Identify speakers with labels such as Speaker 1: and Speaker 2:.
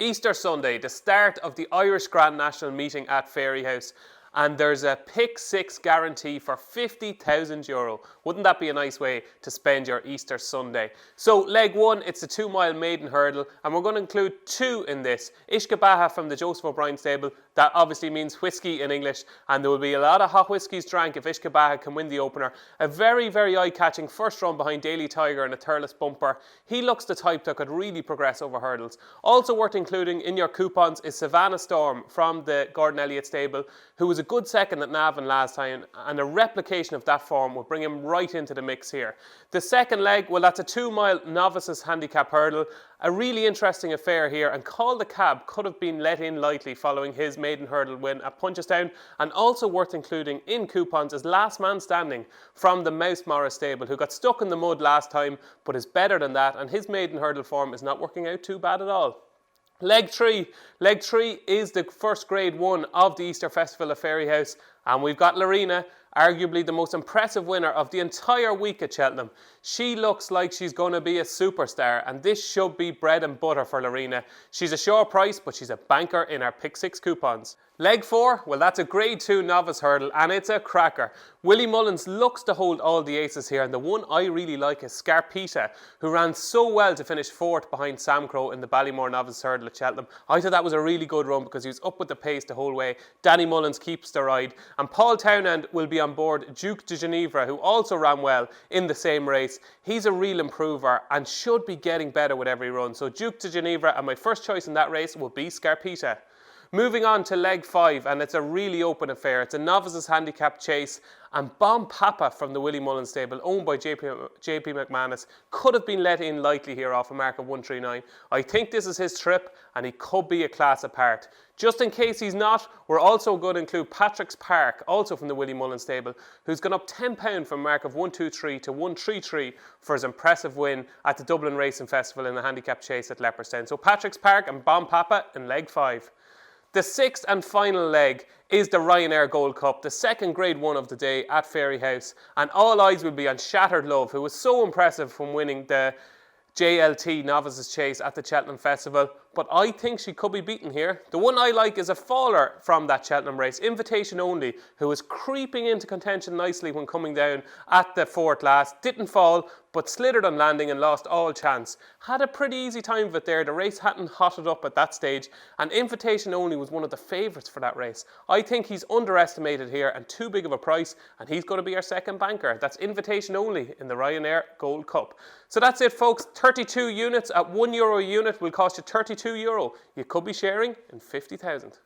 Speaker 1: Easter Sunday, the start of the Irish Grand National meeting at Fairyhouse, and there's a pick six guarantee for €50,000. Wouldn't that be a nice way to spend your Easter Sunday? So leg one, it's the 2 mile maiden hurdle, and we're going to include two in this. Ishkabaha from the Joseph O'Brien stable, that obviously means whiskey in English, and there will be a lot of hot whiskies drank if Ishkabaha can win the opener. A very, very eye-catching first run behind Daily Tiger and a Thurles bumper. He looks the type that could really progress over hurdles. Also worth including in your coupons is Savannah Storm from the Gordon Elliott stable, who was a good second at Navan last time, and a replication of that form will bring him right into the mix here. The second leg, well, that's a 2 mile novices handicap hurdle. A really interesting affair here, and Call the Cab could have been let in lightly following his maiden hurdle win at Punchestown. And also worth including in coupons is Last Man Standing from the Mouse Morris stable, who got stuck in the mud last time but is better than that, and his maiden hurdle form is not working out too bad at all. Leg three is the first grade one of the Easter Festival of Fairyhouse, and we've got Lorena, arguably the most impressive winner of the entire week at Cheltenham. She looks like she's going to be a superstar, and this should be bread and butter for Lorena. She's a sure price, but she's a banker in our pick six coupons. Leg four, well, that's a grade 2 novice hurdle, and it's a cracker. Willie Mullins looks to hold all the aces here, and the one I really like is Scarpita, who ran so well to finish fourth behind Sam Crow in the Ballymore novice hurdle at Cheltenham. I thought that was a really good run because he was up with the pace the whole way. Danny Mullins keeps the ride, and Paul Townend will be on board Juke To Ginebra, who also ran well in the same race. He's a real improver and should be getting better with every run. So Juke To Ginebra, and my first choice in that race will be Scarpita. Moving on to leg 5, and it's a really open affair. It's a novices handicap chase, and Bonpapa from the Willie Mullins stable, owned by JP McManus, could have been let in lightly here off a mark of 139. I think this is his trip, and he could be a class apart. Just in case he's not, we're also going to include Patrick's Park, also from the Willie Mullins stable, who's gone up £10 from a mark of 123 to 133 for his impressive win at the Dublin Racing Festival in the handicap chase at Leopardstown. So Patrick's Park and Bonpapa in leg 5. The sixth and final leg is the Ryanair Gold Cup, the second grade one of the day at Fairyhouse, and all eyes will be on Shattered Love, who was so impressive from winning the JLT Novices Chase at the Cheltenham Festival, but I think she could be beaten here. The one I like is a faller from that Cheltenham race, Invitation Only, who was creeping into contention nicely when coming down at the fourth last. Didn't fall, but slithered on landing and lost all chance. Had a pretty easy time of it there. The race hadn't hotted up at that stage, and Invitation Only was one of the favourites for that race. I think he's underestimated here and too big of a price, and he's going to be our second banker. That's Invitation Only in the Ryanair Gold Cup. So that's it, folks. 32 units at €1 a unit will cost you €32. You could be sharing in 50,000.